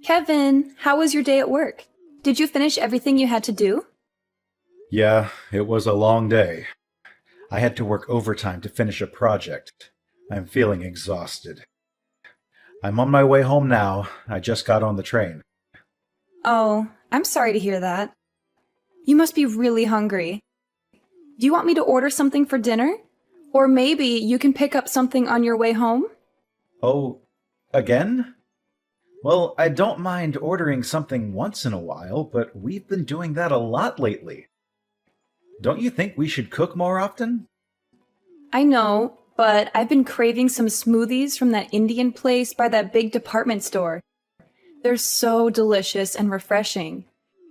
Kevin, how was your day at work? Did you finish everything you had to do? Yeah, it was a long day. I had to work overtime to finish a project. I'm feeling exhausted. I'm on my way home now. I just got on the train. Oh, I'm sorry to hear that. You must be really hungry. Do you want me to order something for dinner? Or maybe you can pick up something on your way home? Oh, again? Well, I don't mind ordering something once in a while, but we've been doing that a lot lately. Don't you think we should cook more often? I know, but I've been craving some smoothies from that Indian place by that big department store. They're so delicious and refreshing.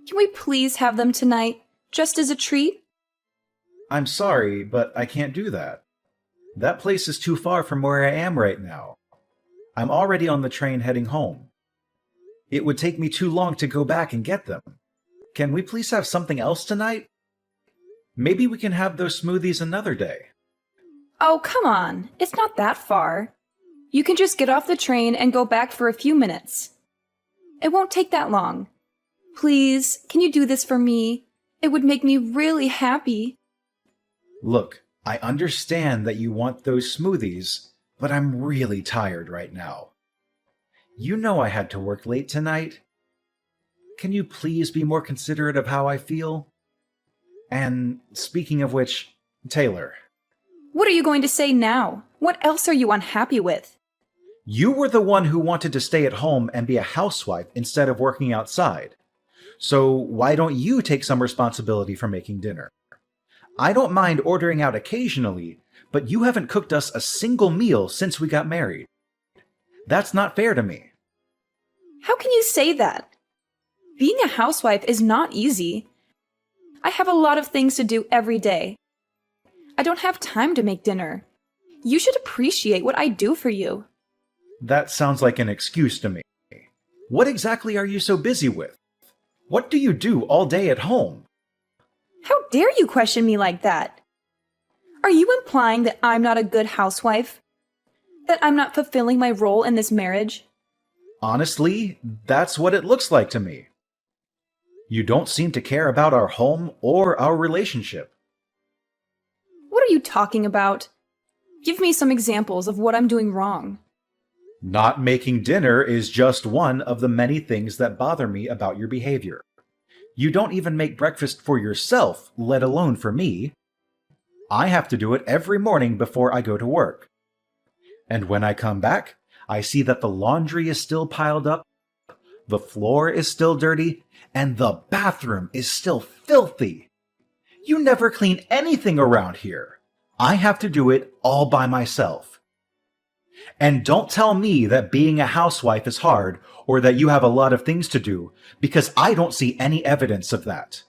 Can we please have them tonight, just as a treat? I'm sorry, but I can't do that. That place is too far from where I am right now. I'm already on the train heading home. It would take me too long to go back and get them. Can we please have something else tonight? Maybe we can have those smoothies another day. Oh, come on. It's not that far. You can just get off the train and go back for a few minutes. It won't take that long. Please, can you do this for me? It would make me really happy. Look, I understand that you want those smoothies, but I'm really tired right now. You know I had to work late tonight. Can you please be more considerate of how I feel? And speaking of which, Taylor, What are you going to say now? What else are you unhappy with? you were the one who wanted to stay at home and be a housewife instead of working outside. So why don't you take some responsibility for making dinner? I don't mind ordering out occasionally, but you haven't cooked us a single meal since we got married. That's not fair to me. How can you say that? Being a housewife is not easy. I have a lot of things to do every day. I don't have time to make dinner. You should appreciate what I do for you. That sounds like an excuse to me. What exactly are you so busy with? What do you do all day at home? How dare you question me like that? Are you implying that I'm not a good housewife? That I'm not fulfilling my role in this marriage? Honestly, that's what it looks like to me. You don't seem to care about our home or our relationship. What are you talking about? Give me some examples of what I'm doing wrong. Not making dinner is just one of the many things that bother me about your behavior. You don't even make breakfast for yourself, let alone for me. I have to do it every morning before I go to work. And when I come back, I see that the laundry is still piled up, the floor is still dirty, and the bathroom is still filthy. You never clean anything around here. I have to do it all by myself. And don't tell me that being a housewife is hard or that you have a lot of things to do, because I don't see any evidence of that.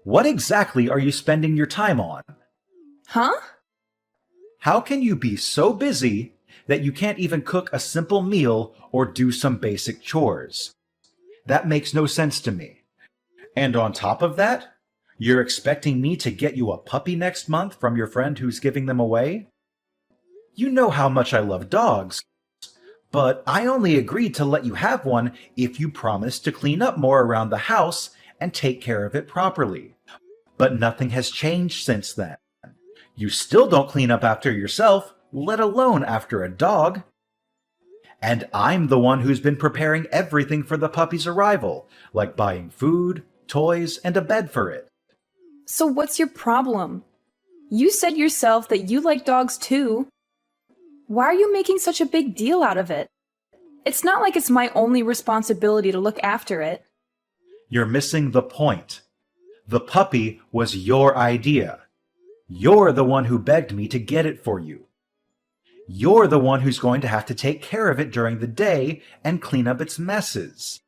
What exactly are you spending your time on? Huh? How can you be so busy that you can't even cook a simple meal or do some basic chores? That makes no sense to me. And on top of that, you're expecting me to get you a puppy next month from your friend who's giving them away? You know how much I love dogs, but I only agreed to let you have one if you promised to clean up more around the house and take care of it properly. But nothing has changed since then. You still don't clean up after yourself, let alone after a dog. And I'm the one who's been preparing everything for the puppy's arrival, like buying food, toys, and a bed for it. So what's your problem? You said yourself that you like dogs too. Why are you making such a big deal out of it? It's not like it's my only responsibility to look after it. You're missing the point. The puppy was your idea. You're the one who begged me to get it for you. You're the one who's going to have to take care of it during the day and clean up its messes.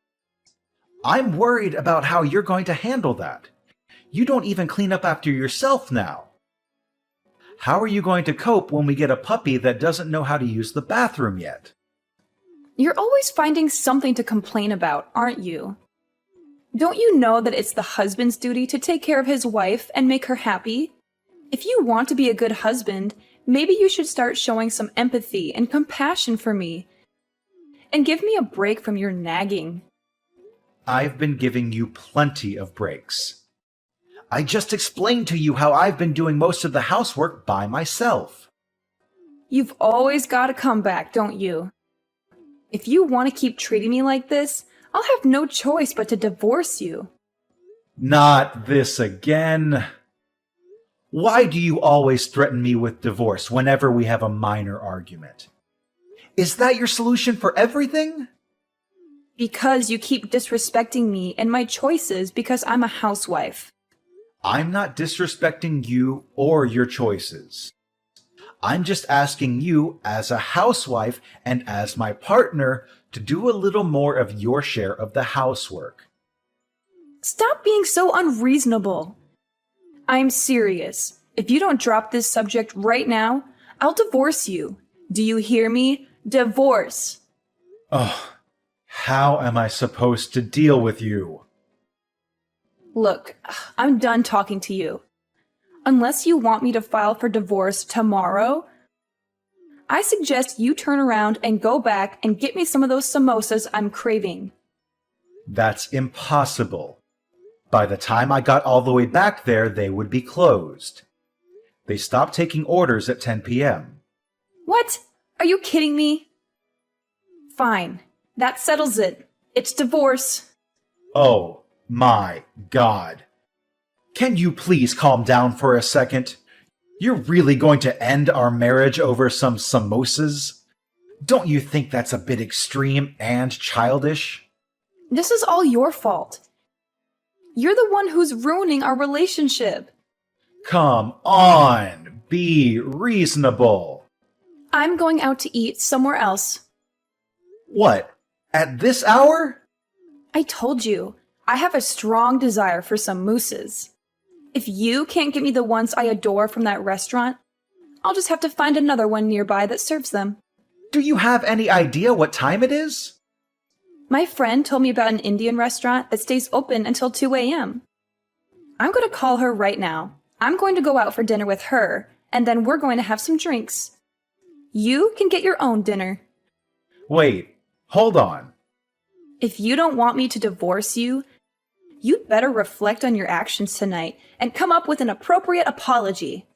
I'm worried about how you're going to handle that. You don't even clean up after yourself now. How are you going to cope when we get a puppy that doesn't know how to use the bathroom yet? You're always finding something to complain about, aren't you? Don't you know that it's the husband's duty to take care of his wife and make her happy? If you want to be a good husband, maybe you should start showing some empathy and compassion for me. and give me a break from your nagging. I've been giving you plenty of breaks. I just explained to you how I've been doing most of the housework by myself. You've always got a comeback, don't you? If you want to keep treating me like this, I'll have no choice but to divorce you. Not this again. Why do you always threaten me with divorce whenever we have a minor argument? Is that your solution for everything? Because you keep disrespecting me and my choices because I'm a housewife. I'm not disrespecting you or your choices. I'm just asking you, as a housewife and as my partner, to do a little more of your share of the housework. Stop being so unreasonable. I'm serious. If you don't drop this subject right now, I'll divorce you. Do you hear me? Divorce. Oh, how am I supposed to deal with you? Look, I'm done talking to you. Unless you want me to file for divorce tomorrow, I suggest you turn around and go back and get me some of those samosas I'm craving. That's impossible. By the time I got all the way back there, they would be closed. They stopped taking orders at 10 p.m. What? Are you kidding me? Fine. That settles it. It's divorce. Oh my God. Can you please calm down for a second? You're really going to end our marriage over some samosas? Don't you think that's a bit extreme and childish? This is all your fault. You're the one who's ruining our relationship. Come on, be reasonable. I'm going out to eat somewhere else. What? At this hour? I told you, I have a strong desire for some mousses. If you can't get me the ones I adore from that restaurant, I'll just have to find another one nearby that serves them. Do you have any idea what time it is? My friend told me about an Indian restaurant that stays open until 2 a.m. I'm going to call her right now. I'm going to go out for dinner with her, and then we're going to have some drinks. You can get your own dinner. Wait, hold on. If you don't want me to divorce you, you'd better reflect on your actions tonight and come up with an appropriate apology.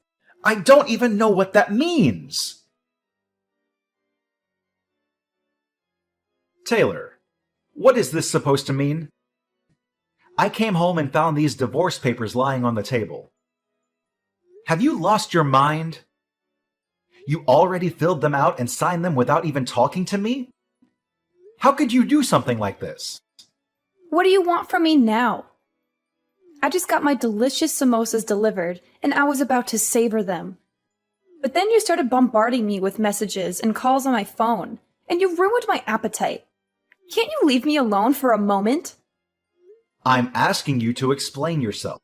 I don't even know what that means. Taylor, what is this supposed to mean? I came home and found these divorce papers lying on the table. Have you lost your mind? You already filled them out and signed them without even talking to me? How could you do something like this? What do you want from me now? I just got my delicious samosas delivered, and I was about to savor them. But then you started bombarding me with messages and calls on my phone, and you ruined my appetite. Can't you leave me alone for a moment? I'm asking you to explain yourself.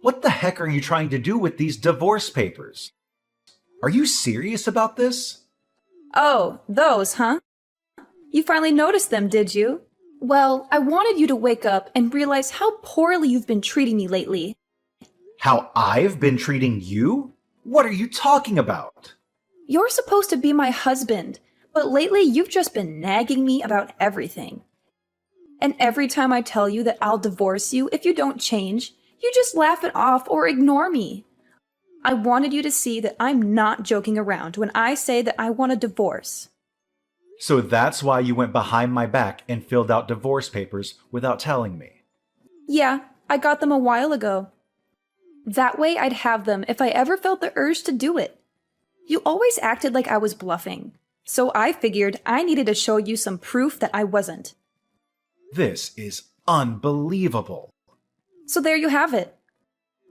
What the heck are you trying to do with these divorce papers? Are you serious about this? Oh, those, huh? You finally noticed them, did you? Well, I wanted you to wake up and realize how poorly you've been treating me lately. How I've been treating you? What are you talking about? You're supposed to be my husband, but lately you've just been nagging me about everything. And every time I tell you that I'll divorce you if you don't change, you just laugh it off or ignore me. I wanted you to see that I'm not joking around when I say that I want a divorce. So that's why you went behind my back and filled out divorce papers without telling me. Yeah, I got them a while ago. That way I'd have them if I ever felt the urge to do it. You always acted like I was bluffing, so I figured I needed to show you some proof that I wasn't. This is unbelievable. So there you have it.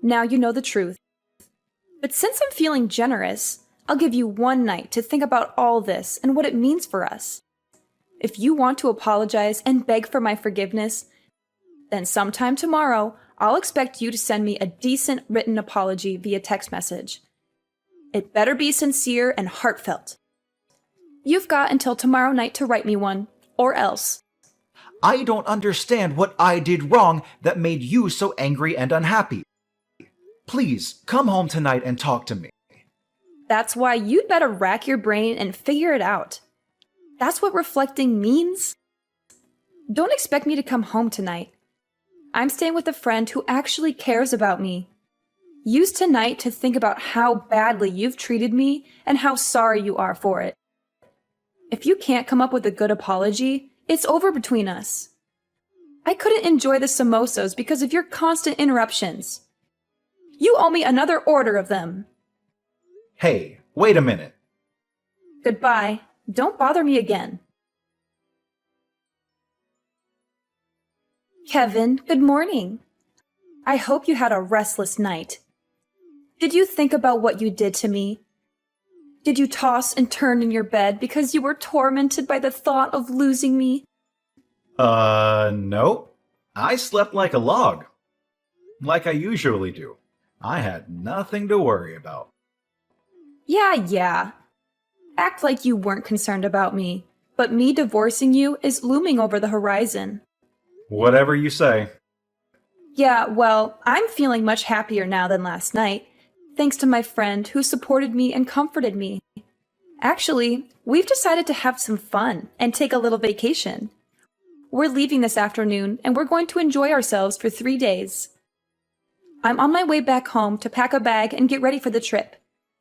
Now you know the truth. But since I'm feeling generous, I'll give you one night to think about all this and what it means for us. If you want to apologize and beg for my forgiveness, then sometime tomorrow, I'll expect you to send me a decent written apology via text message. It better be sincere and heartfelt. You've got until tomorrow night to write me one, or else. I don't understand what I did wrong that made you so angry and unhappy. Please, come home tonight and talk to me. That's why you'd better rack your brain and figure it out. That's what reflecting means? Don't expect me to come home tonight. I'm staying with a friend who actually cares about me. Use tonight to think about how badly you've treated me and how sorry you are for it. If you can't come up with a good apology, it's over between us. I couldn't enjoy the samosas because of your constant interruptions. You owe me another order of them. Hey, wait a minute. Goodbye. Don't bother me again. Kevin, good morning. I hope you had a restless night. Did you think about what you did to me? Did you toss and turn in your bed because you were tormented by the thought of losing me? No. I slept like a log. Like I usually do. I had nothing to worry about. Yeah. Act like you weren't concerned about me, but me divorcing you is looming over the horizon. Whatever you say. Yeah, well, I'm feeling much happier now than last night, thanks to my friend who supported me and comforted me. Actually, we've decided to have some fun and take a little vacation. We're leaving this afternoon, and we're going to enjoy ourselves for 3 days. I'm on my way back home to pack a bag and get ready for the trip.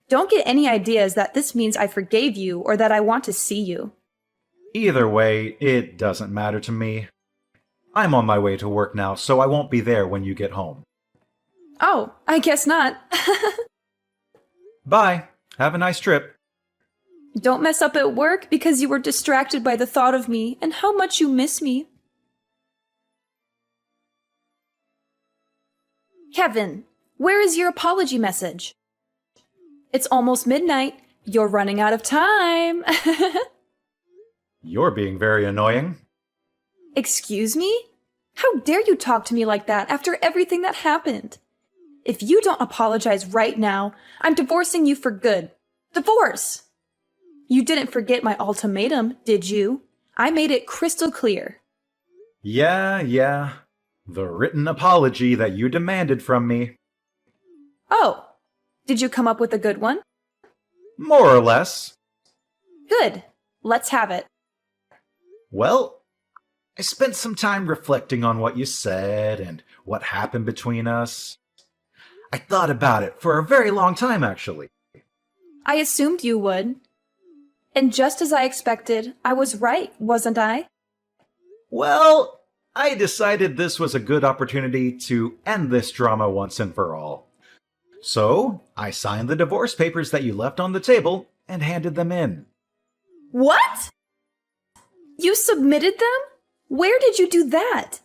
Don't get any ideas that this means I forgave you or that I want to see you. Either way, it doesn't matter to me. I'm on my way to work now, so I won't be there when you get home. Oh, I guess not. Bye. Have a nice trip. Don't mess up at work because you were distracted by the thought of me and how much you miss me. Kevin, where is your apology message? It's almost midnight. You're running out of time. You're being very annoying. Excuse me? How dare you talk to me like that after everything that happened? If you don't apologize right now, I'm divorcing you for good. Divorce! You didn't forget my ultimatum, did you? I made it crystal clear. Yeah. The written apology that you demanded from me. Oh, did you come up with a good one? More or less. Good. Let's have it. Well, I spent some time reflecting on what you said and what happened between us. I thought about it for a very long time, actually. I assumed you would. And just as I expected, I was right, wasn't I? Well, I decided this was a good opportunity to end this drama once and for all. So, I signed the divorce papers that you left on the table and handed them in. What? You submitted them? Where did you do that?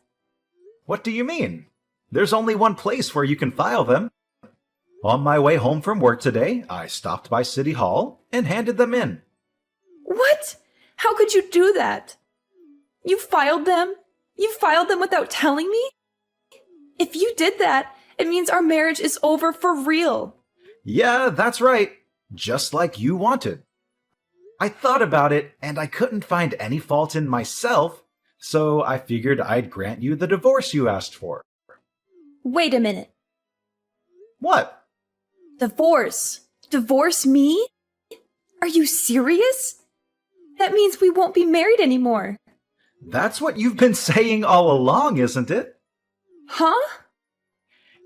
What do you mean? There's only one place where you can file them. On my way home from work today, I stopped by City Hall and handed them in. What? How could you do that? You filed them? You filed them without telling me? If you did that, it means our marriage is over for real. Yeah, that's right. Just like you wanted. I thought about it, and I couldn't find any fault in myself, so I figured I'd grant you the divorce you asked for. Wait a minute. What? Divorce? Divorce me? Are you serious? That means we won't be married anymore. That's what you've been saying all along, isn't it? Huh?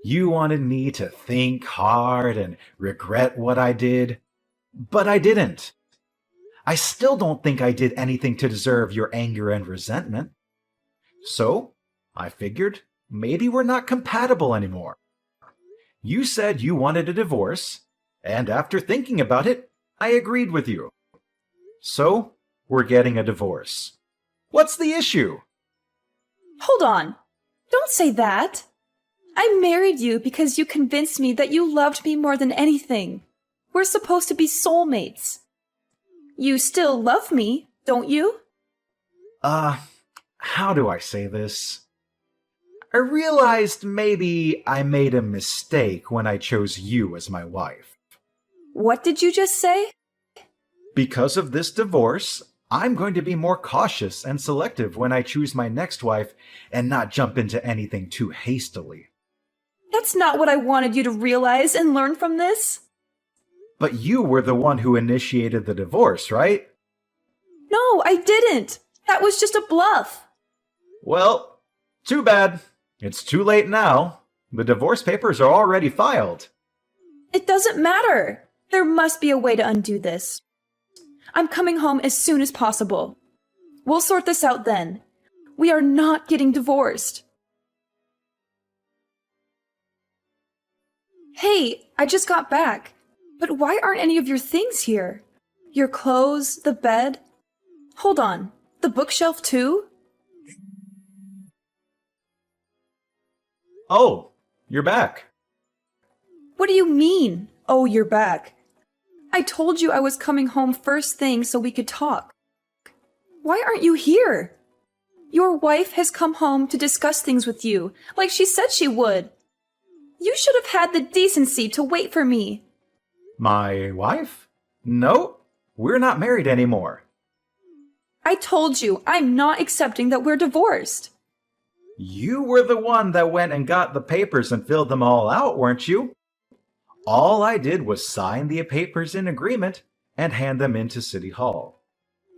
You wanted me to think hard and regret what I did, but I didn't. I still don't think I did anything to deserve your anger and resentment. So, I figured maybe we're not compatible anymore. You said you wanted a divorce, and after thinking about it, I agreed with you. So, we're getting a divorce. What's the issue? Hold on. Don't say that. I married you because you convinced me that you loved me more than anything. We're supposed to be soulmates. You still love me, don't you? How do I say this? I realized maybe I made a mistake when I chose you as my wife. What did you just say? Because of this divorce, I'm going to be more cautious and selective when I choose my next wife and not jump into anything too hastily. That's not what I wanted you to realize and learn from this. But you were the one who initiated the divorce, right? No, I didn't. That was just a bluff. Well, too bad. It's too late now. The divorce papers are already filed. It doesn't matter. There must be a way to undo this. I'm coming home as soon as possible. We'll sort this out then. We are not getting divorced. Hey, I just got back. But why aren't any of your things here? Your clothes, the bed? Hold on, the bookshelf too? Oh, you're back. What do you mean, oh, you're back? I told you I was coming home first thing so we could talk. Why aren't you here? Your wife has come home to discuss things with you, like she said she would. You should have had the decency to wait for me. My wife? No, we're not married anymore. I told you I'm not accepting that we're divorced. You were the one that went and got the papers and filled them all out, weren't you? All I did was sign the papers in agreement and hand them into City Hall.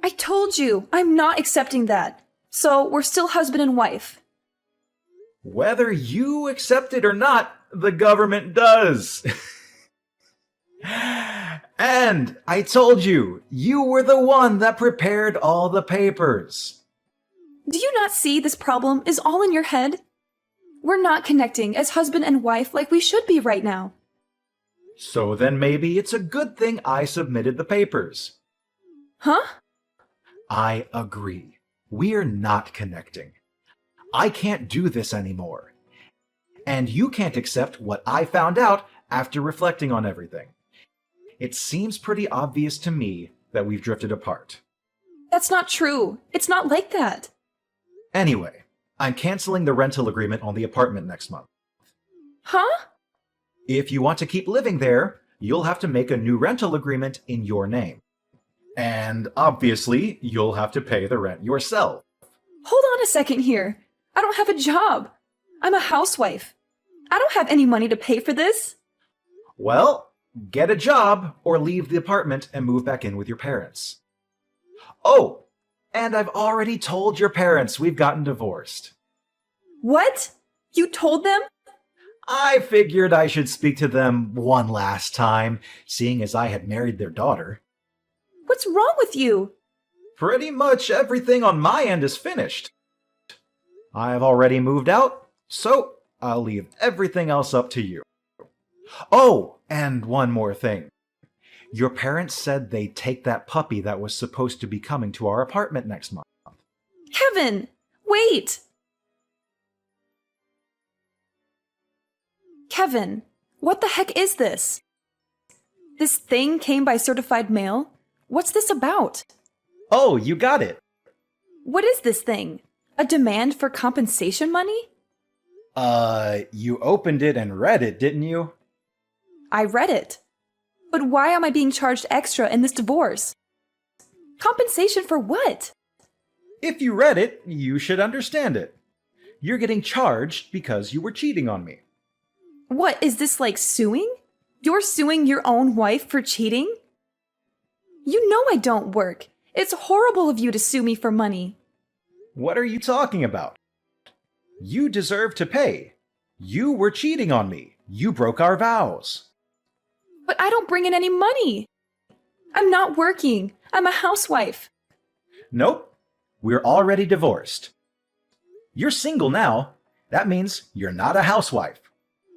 I told you I'm not accepting that. So we're still husband and wife. Whether you accept it or not, the government does. And I told you, you were the one that prepared all the papers. Do you not see this problem is all in your head? We're not connecting as husband and wife like we should be right now. So then maybe it's a good thing I submitted the papers. Huh? I agree. We're not connecting. I can't do this anymore. And you can't accept what I found out after reflecting on everything. It seems pretty obvious to me that we've drifted apart. That's not true. It's not like that. Anyway, I'm canceling the rental agreement on the apartment next month. Huh? If you want to keep living there, you'll have to make a new rental agreement in your name. And obviously, you'll have to pay the rent yourself. Hold on a second here. I don't have a job. I'm a housewife. I don't have any money to pay for this. Well, get a job or leave the apartment and move back in with your parents. Oh, and I've already told your parents we've gotten divorced. What? You told them? I figured I should speak to them one last time, seeing as I had married their daughter. What's wrong with you? Pretty much everything on my end is finished. I've already moved out, so I'll leave everything else up to you. Oh, and one more thing. Your parents said they'd take that puppy that was supposed to be coming to our apartment next month. Kevin, wait! Kevin, what the heck is this? This thing came by certified mail? What's this about? Oh, you got it. What is this thing? A demand for compensation money? You opened it and read it, didn't you? I read it. But why am I being charged extra in this divorce? Compensation for what? If you read it, you should understand it. You're getting charged because you were cheating on me. What, is this like suing? You're suing your own wife for cheating? You know I don't work. It's horrible of you to sue me for money. What are you talking about? You deserve to pay. You were cheating on me. You broke our vows. But I don't bring in any money. I'm not working. I'm a housewife. Nope. We're already divorced. You're single now. That means you're not a housewife.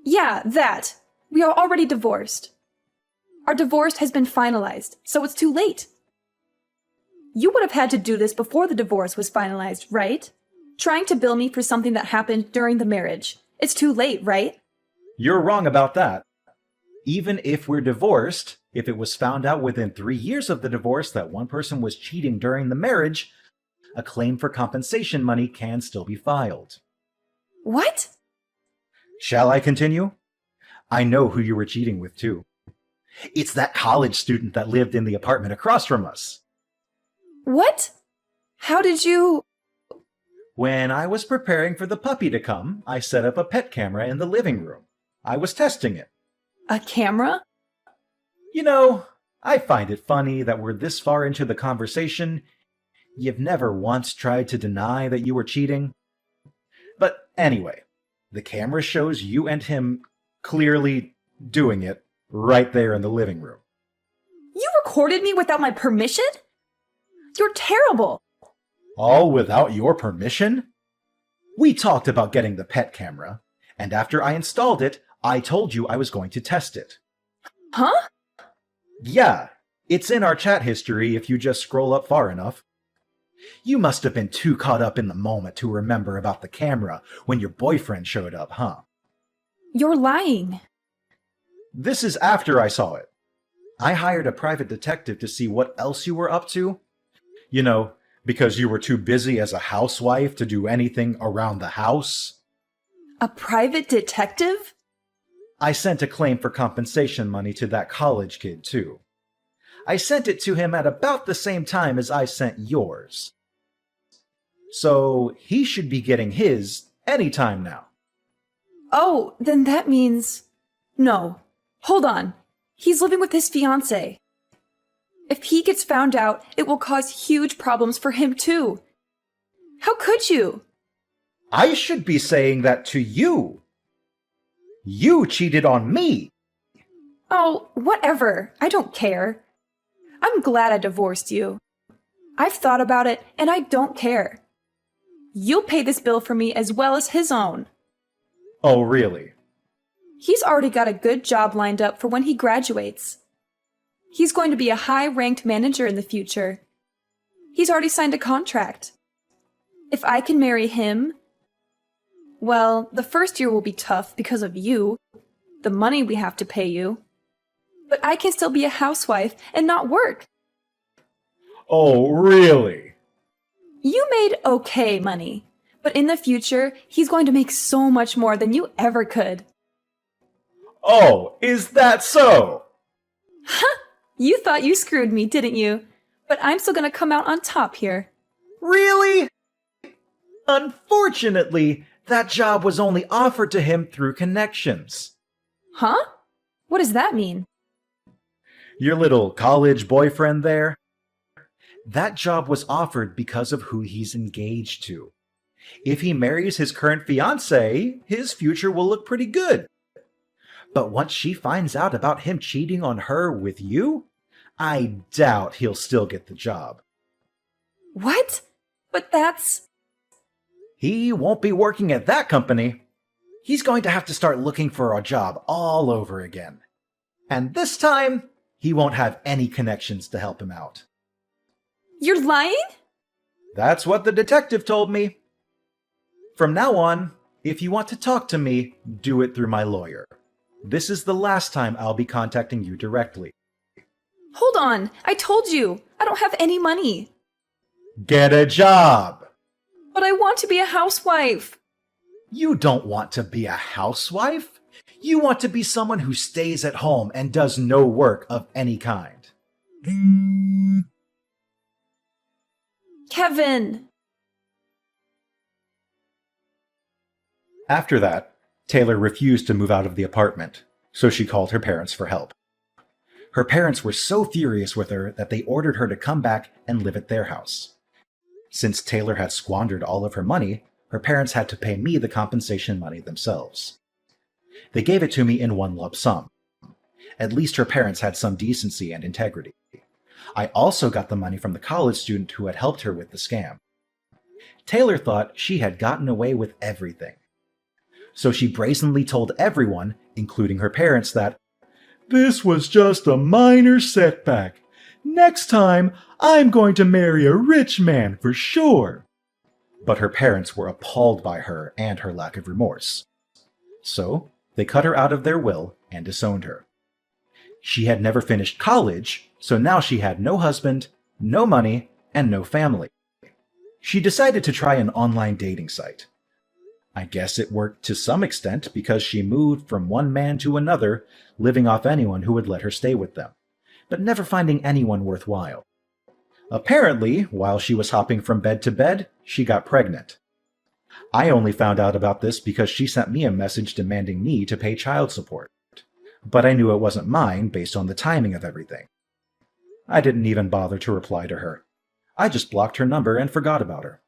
Yeah, that. We are already divorced. Our divorce has been finalized, so it's too late. You would have had to do this before the divorce was finalized, right? Trying to bill me for something that happened during the marriage. It's too late, right? You're wrong about that. Even if we're divorced, if it was found out within 3 years of the divorce that one person was cheating during the marriage, a claim for compensation money can still be filed. What? Shall I continue? I know who you were cheating with, too. It's that college student that lived in the apartment across from us. What? How did you... When I was preparing for the puppy to come, I set up a pet camera in the living room. I was testing it. A camera? You know, I find it funny that we're this far into the conversation, You've never once tried to deny that you were cheating? But anyway, the camera shows you and him clearly doing it right there in the living room. You recorded me without my permission? You're terrible. All without your permission? We talked about getting the pet camera, and after I installed it, I told you I was going to test it. Huh? Yeah, it's in our chat history if you just scroll up far enough. You must have been too caught up in the moment to remember about the camera when your boyfriend showed up, huh? You're lying. This is after I saw it. I hired a private detective to see what else you were up to. You know, because you were too busy as a housewife to do anything around the house. A private detective? I sent a claim for compensation money to that college kid, too. I sent it to him at about the same time as I sent yours. So he should be getting his any time now. Oh, then that means... No. Hold on. He's living with his fiancée. If he gets found out, it will cause huge problems for him too. How could you? I should be saying that to you. You cheated on me. Oh, whatever. I don't care. I'm glad I divorced you. I've thought about it, and I don't care. You'll pay this bill for me as well as his own. Oh, really? He's already got a good job lined up for when he graduates. He's going to be a high-ranked manager in the future. He's already signed a contract. If I can marry him... Well, the first year will be tough because of you, the money we have to pay you. But I can still be a housewife and not work. Oh, really? You made okay money, but in the future, he's going to make so much more than you ever could. Oh, is that so? Ha! You thought you screwed me, didn't you? But I'm still gonna come out on top here. Really? Unfortunately, that job was only offered to him through connections. Huh? What does that mean? Your little college boyfriend there? That job was offered because of who he's engaged to. If he marries his current fiancée, his future will look pretty good. But once she finds out about him cheating on her with you, I doubt he'll still get the job. What? But that's... He won't be working at that company. He's going to have to start looking for a job all over again. And this time, he won't have any connections to help him out. You're lying? That's what the detective told me. From now on, if you want to talk to me, do it through my lawyer. This is the last time I'll be contacting you directly. Hold on. I told you. I don't have any money. Get a job! But I want to be a housewife. You don't want to be a housewife. You want to be someone who stays at home and does no work of any kind. Kevin! After that, Taylor refused to move out of the apartment, so she called her parents for help. Her parents were so furious with her that they ordered her to come back and live at their house. Since Taylor had squandered all of her money, her parents had to pay me the compensation money themselves. They gave it to me in one lump sum. At least her parents had some decency and integrity. I also got the money from the college student who had helped her with the scam. Taylor thought she had gotten away with everything. So she brazenly told everyone, including her parents, that this was just a minor setback. Next time, I'm going to marry a rich man for sure. But her parents were appalled by her and her lack of remorse. So they cut her out of their will and disowned her. She had never finished college, so now she had no husband, no money, and no family. She decided to try an online dating site. I guess it worked to some extent because she moved from one man to another, living off anyone who would let her stay with them, but never finding anyone worthwhile. Apparently, while she was hopping from bed to bed, she got pregnant. I only found out about this because she sent me a message demanding me to pay child support, but I knew it wasn't mine based on the timing of everything. I didn't even bother to reply to her. I just blocked her number and forgot about her.